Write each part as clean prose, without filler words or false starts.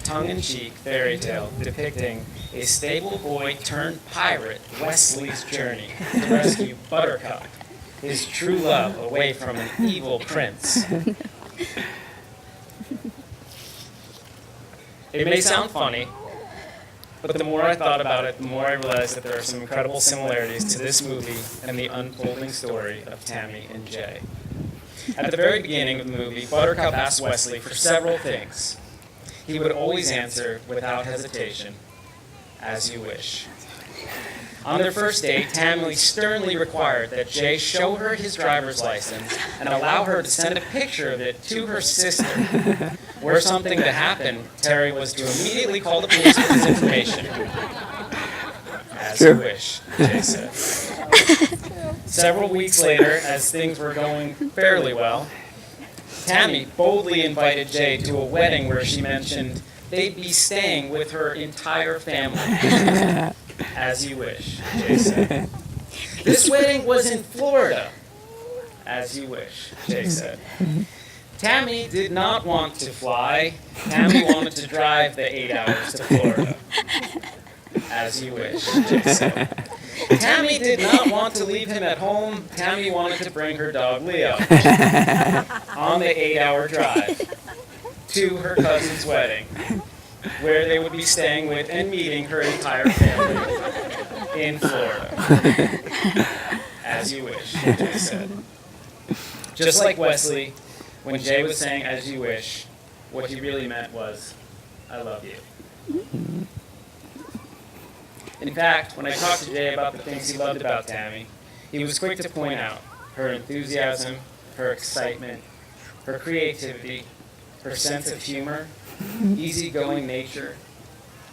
tongue-in-cheek fairy tale depicting a stable boy turned pirate Wesley's journey to rescue Buttercup, his true love, away from an evil prince. It may sound funny, but the more I thought about it, the more I realized that there are some incredible similarities to this movie and the unfolding story of Tammy and Jay. At the very beginning of the movie, Buttercup asked Wesley for several things. He would always answer, without hesitation, "As you wish." On their first date, Tammy sternly required that Jay show her his driver's license and allow her to send a picture of it to her sister. Were something to happen, Terry was to immediately call the police with his information. "As you wish," Jay said. Several weeks later, as things were going fairly well, Tammy boldly invited Jay to a wedding where she mentioned they'd be staying with her entire family. "As you wish," Jay said. This wedding was in Florida. "As you wish," Jay said. Tammy did not want to fly. Tammy wanted to drive the 8 hours to Florida. "As you wish," Jay said. Tammy did not want to leave him at home. Tammy wanted to bring her dog Leo on the 8-hour drive to her cousin's wedding, where they would be staying with and meeting her entire family in Florida. "As you wish," Jay said. Just like Wesley, when Jay was saying "as you wish," what he really meant was, "I love you." In fact, when I talked to Jay about the things he loved about Tammy, he was quick to point out her enthusiasm, her excitement, her creativity, her sense of humor, easygoing nature,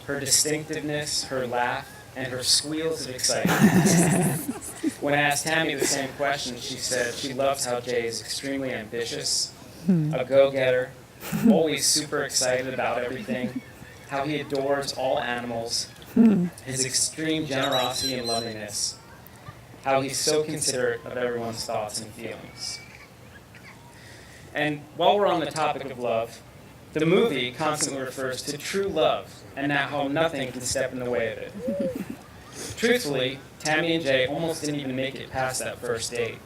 her distinctiveness, her laugh, and her squeals of excitement. When I asked Tammy the same question, she said she loves how Jay is extremely ambitious, a go-getter, always super excited about everything, how he adores all animals, his extreme generosity and lovingness, how he's so considerate of everyone's thoughts and feelings. And while we're on the topic of love, the movie constantly refers to true love and how nothing can step in the way of it. Truthfully, Tammy and Jay almost didn't even make it past that first date.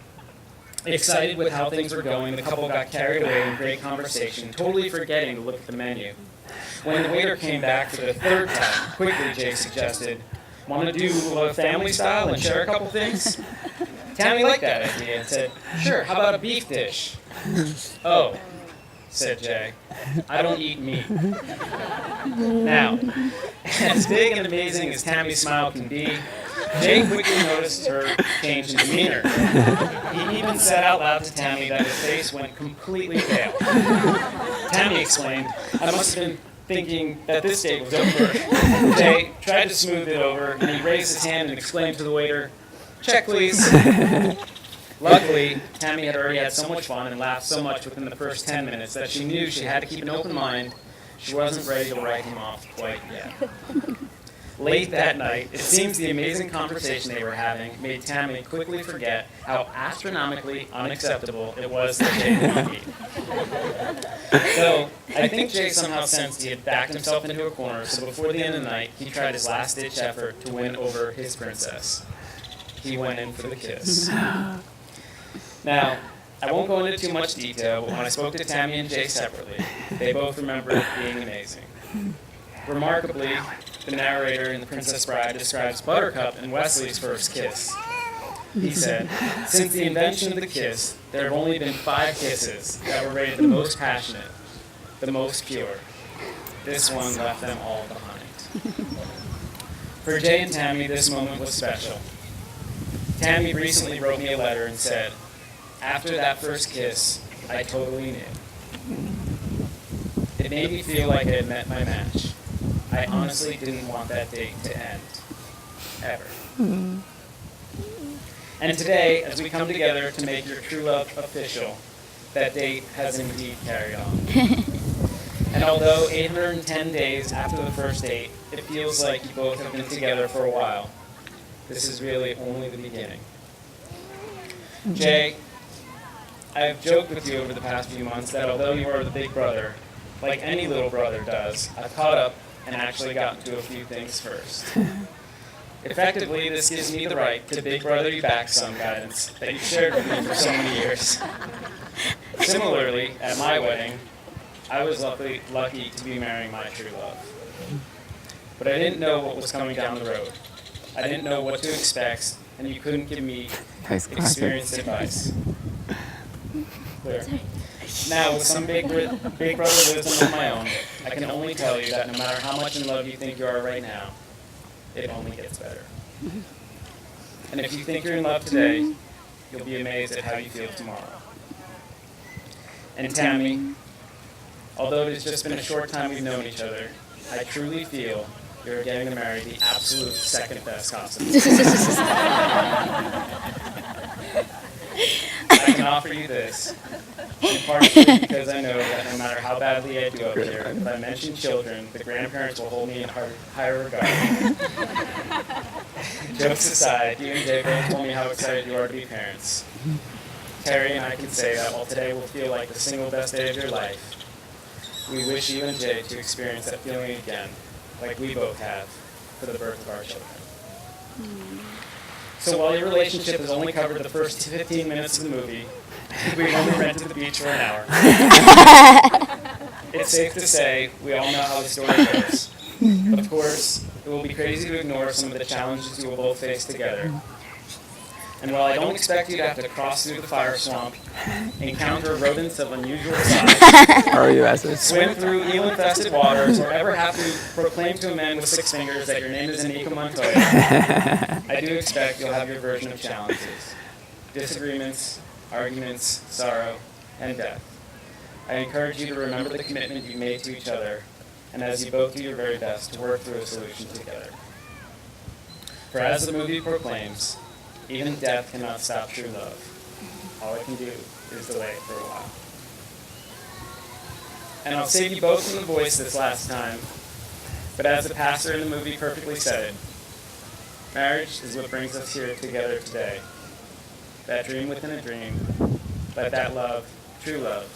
Excited with how things were going, the couple got carried away in great conversation, totally forgetting to look at the menu. When the waiter came back for the third time, quickly Jay suggested, "Want to do a family style and share a couple things?" Tammy liked that idea and said, "Sure, how about a beef dish?" "Oh," said Jay, "I don't eat meat." Now, as big and amazing as Tammy's smile can be, Jay quickly noticed her change in demeanor. He even said out loud to Tammy that his face went completely pale. Tammy explained, "I must have been thinking that this date was over." Jay tried to smooth it over, and he raised his hand and exclaimed to the waiter, "Check, please." Luckily, Tammy had already had so much fun and laughed so much within the first 10 minutes that she knew she had to keep an open mind. She wasn't ready to write him off quite yet. Late that night, it seems the amazing conversation they were having made Tammy quickly forget how astronomically unacceptable it was that Jay didn't eat. So, I think Jay somehow sensed he had backed himself into a corner, so before the end of the night, he tried his last-ditch effort to win over his princess. He went in for the kiss. Now, I won't go into too much detail, but when I spoke to Tammy and Jay separately, they both remembered it being amazing. Remarkably, the narrator in The Princess Bride describes Buttercup and Wesley's first kiss. He said, "Since the invention of the kiss, there have only been 5 kisses that were rated the most passionate, the most pure. This one left them all behind." For Jay and Tammy, this moment was special. Tammy recently wrote me a letter and said, "After that first kiss, I totally knew. It made me feel like I had met my match. I honestly didn't want that date to end. Ever." And today, as we come together to make your true love official, that date has indeed carried on. And although 810 days after the first date, it feels like you both have been together for a while, this is really only the beginning. Jay, I have joked with you over the past few months that although you are the big brother, like any little brother does, I've caught up and actually gotten to a few things first. Effectively, this gives me the right to big brother you back some guidance that you've shared with me for so many years. Similarly, at my wedding, I was lucky to be marrying my true love. But I didn't know what was coming down the road. I didn't know what to expect, and you couldn't give me experienced advice. Clear. Now, with some big brother wisdom of my own, I can only tell you that no matter how much in love you think you are right now, it only gets better. And if you think you're in love today, you'll be amazed at how you feel tomorrow. And Tammy, although it has just been a short time we've known each other, I truly feel you're getting to marry the absolute second best costume. I can offer you this, in part because I know that no matter how badly I do up here, if I mention children, the grandparents will hold me in higher regard. Jokes aside, you and Jay both told me how excited you are to be parents. Terry and I can say that while today will feel like the single best day of your life, we wish you and Jay to experience that feeling again, like we both have, for the birth of our children. So while your relationship has only covered the first 15 minutes of the movie, we've only rented the beach for an hour. It's safe to say we all know how the story goes. Of course, it will be crazy to ignore some of the challenges you will both face together. And while I don't expect you to have to cross through the fire swamp, encounter rodents of unusual size, swim through eel-infested waters, or ever have to proclaim to a man with 6 fingers that your name is Inigo Montoya, I do expect you'll have your version of challenges, disagreements, arguments, sorrow, and death. I encourage you to remember the commitment you made to each other, and as you both do your very best, to work through a solution together. For as the movie proclaims, even death cannot stop true love. All it can do is delay it for a while. And I'll save you both from the voice this last time, but as the pastor in the movie perfectly said it, marriage is what brings us here together today. That dream within a dream, let that love, true love,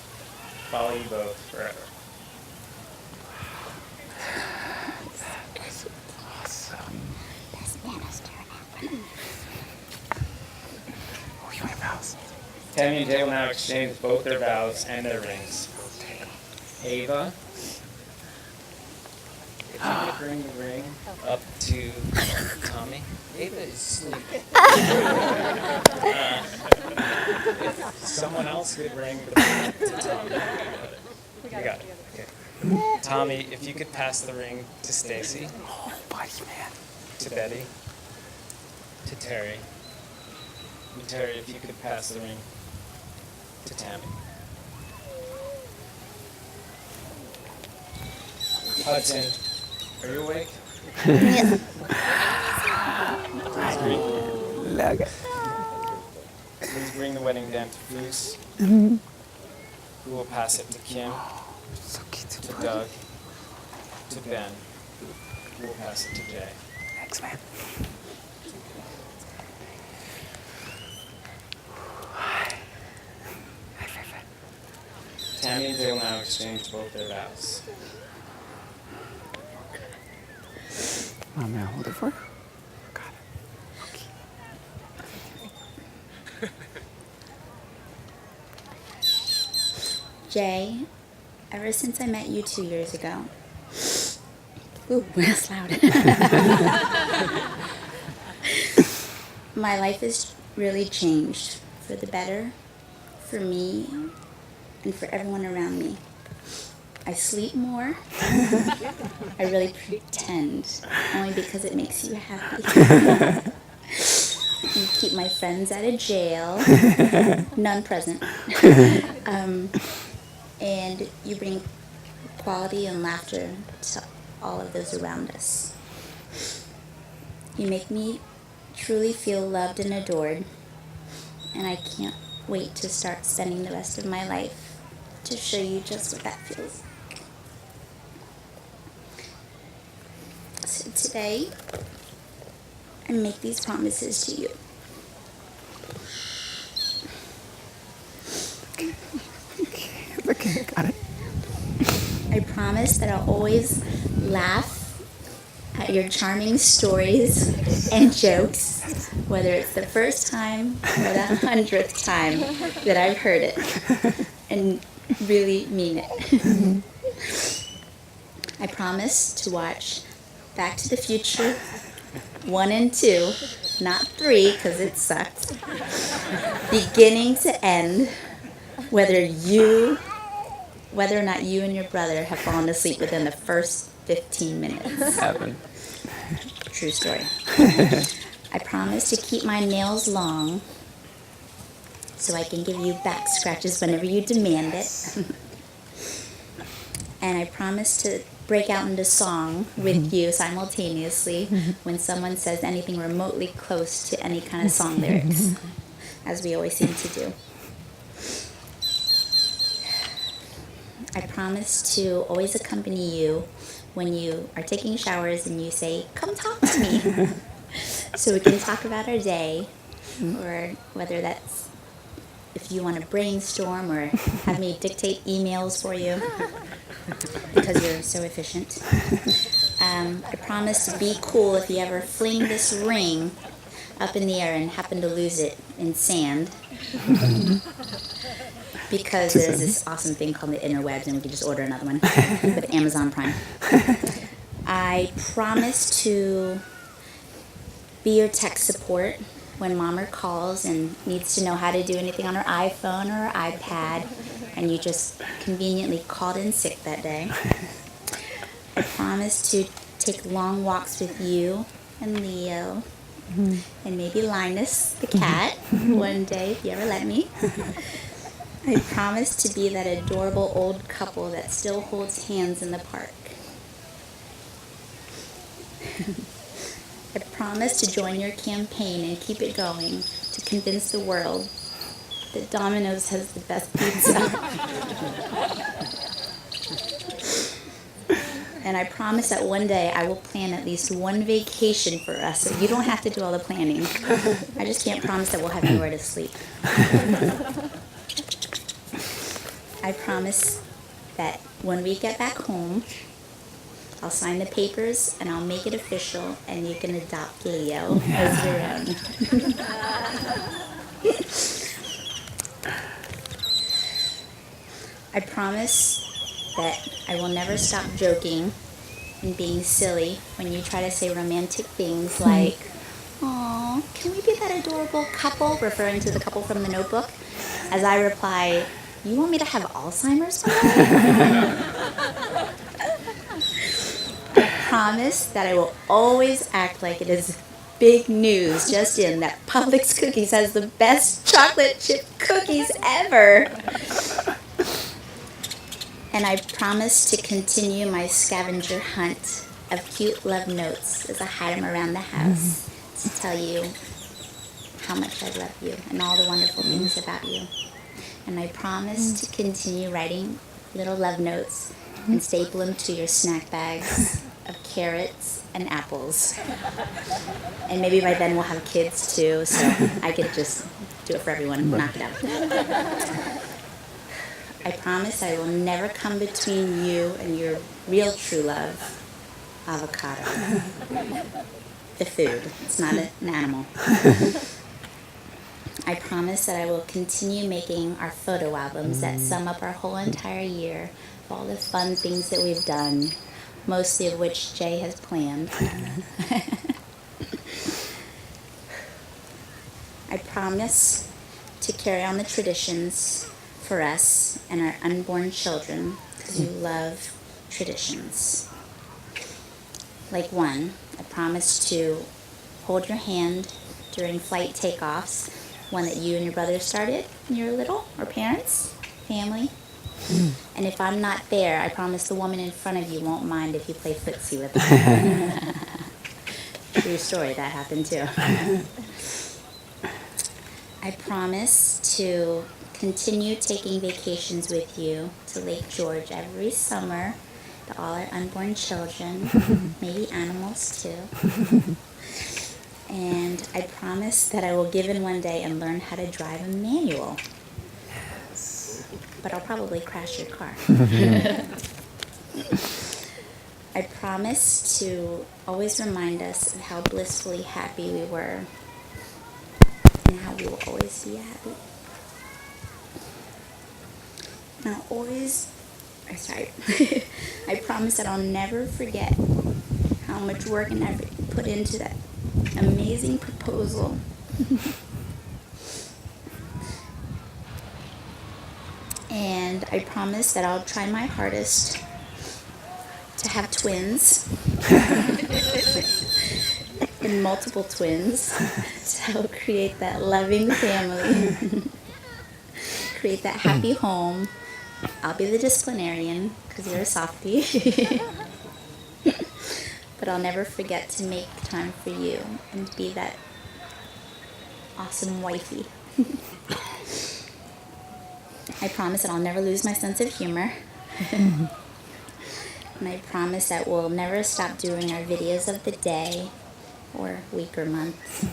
follow you both forever. That's awesome. Vows. Tammy and Jay will now exchange both their vows and their rings. Ava, if you could bring the ring up to Tommy. Ava is sleeping. If someone else could bring the ring to Tommy. You got it. Okay. Tommy, if you could pass the ring to Stacy. Oh, buddy, man. To Betty. To Terry. And Terry, if you could pass the ring to Tammy. Hudson, are you awake? Yeah. Please bring the wedding band to Bruce. Who will pass it to Kim, to Doug, to Ben. Who will pass it to Jay. Thanks, man. Tammy and Jay will now exchange both their vows. Want me to hold it for you? Got it. Jay, ever since I met you 2 years ago. Ooh, that's loud. My life has really changed for the better, for me, and for everyone around me. I sleep more. I really pretend, only because it makes you happy. You keep my friends out of jail, none present. And you bring quality and laughter to all of those around us. You make me truly feel loved and adored, and I can't wait to start spending the rest of my life to show you just what that feels. So today, I make these promises to you. Okay, got it. I promise that I'll always laugh at your charming stories and jokes, whether it's the first time or the 100th time that I've heard it, and really mean it. I promise to watch Back to the Future 1 and 2, not 3 because it sucks, beginning to end, whether or not you and your brother have fallen asleep within the first 15 minutes. Happened. True story. I promise to keep my nails long so I can give you back scratches whenever you demand it. And I promise to break out into song with you simultaneously when someone says anything remotely close to any kind of song lyrics, as we always seem to do. I promise to always accompany you when you are taking showers and you say, "Come talk to me," so we can talk about our day, or whether that's if you want to brainstorm or have me dictate emails for you because you're so efficient. I promise to be cool if you ever fling this ring up in the air and happen to lose it in sand. Because there's this awesome thing called the interwebs, and we can just order another one with Amazon Prime. I promise to be your tech support when Mama calls and needs to know how to do anything on her iPhone or her iPad, and you just conveniently called in sick that day. I promise to take long walks with you and Leo, and maybe Linus, the cat, one day if you ever let me. I promise to be that adorable old couple that still holds hands in the park. I promise to join your campaign and keep it going to convince the world that Domino's has the best pizza. And I promise that one day I will plan at least one vacation for us so you don't have to do all the planning. I just can't promise that we'll have anywhere to sleep. I promise that when we get back home, I'll sign the papers and I'll make it official, and you can adopt Leo as your own. I promise that I will never stop joking and being silly when you try to say romantic things like, "Aw, can we be that adorable couple?" referring to the couple from The Notebook, as I reply, "You want me to have Alzheimer's?" I promise that I will always act like it is big news just in that Publix Cookies has the best chocolate chip cookies ever. And I promise to continue my scavenger hunt of cute love notes as I hide them around the house to tell you how much I love you and all the wonderful things about you. And I promise to continue writing little love notes and staple them to your snack bags of carrots and apples. And maybe by then we'll have kids too, so I could just do it for everyone and knock it out. I promise I will never come between you and your real true love, avocado. The food, it's not an animal. I promise that I will continue making our photo albums that sum up our whole entire year of all the fun things that we've done, mostly of which Jay has planned. I promise to carry on the traditions for us and our unborn children, because you love traditions. Like one, I promise to hold your hand during flight takeoffs, one that you and your brother started when you were little, or parents, family. And if I'm not there, I promise the woman in front of you won't mind if you play footsie with her. True story, that happened too. I promise to continue taking vacations with you to Lake George every summer, to all our unborn children, maybe animals too. And I promise that I will give in one day and learn how to drive a manual. But I'll probably crash your car. I promise to always remind us of how blissfully happy we were and how we will always be happy. And I'll always, I promise that I'll never forget how much work and effort you put into that amazing proposal. And I promise that I'll try my hardest to have twins and multiple twins to help create that loving family, create that happy home. I'll be the disciplinarian because you're a softie. But I'll never forget to make time for you and be that awesome wifey. I promise that I'll never lose my sense of humor. And I promise that we'll never stop doing our videos of the day or week or month.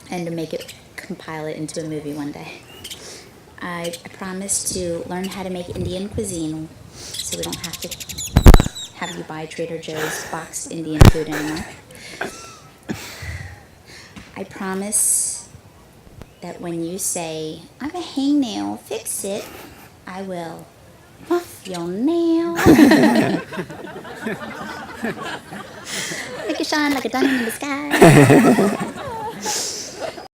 And to compile it into a movie one day. I promise to learn how to make Indian cuisine so we don't have to have you buy Trader Joe's boxed Indian food anymore. I promise that when you say, I'm a hangnail, fix it, I will muff your nail. Make it shine like a diamond in the sky.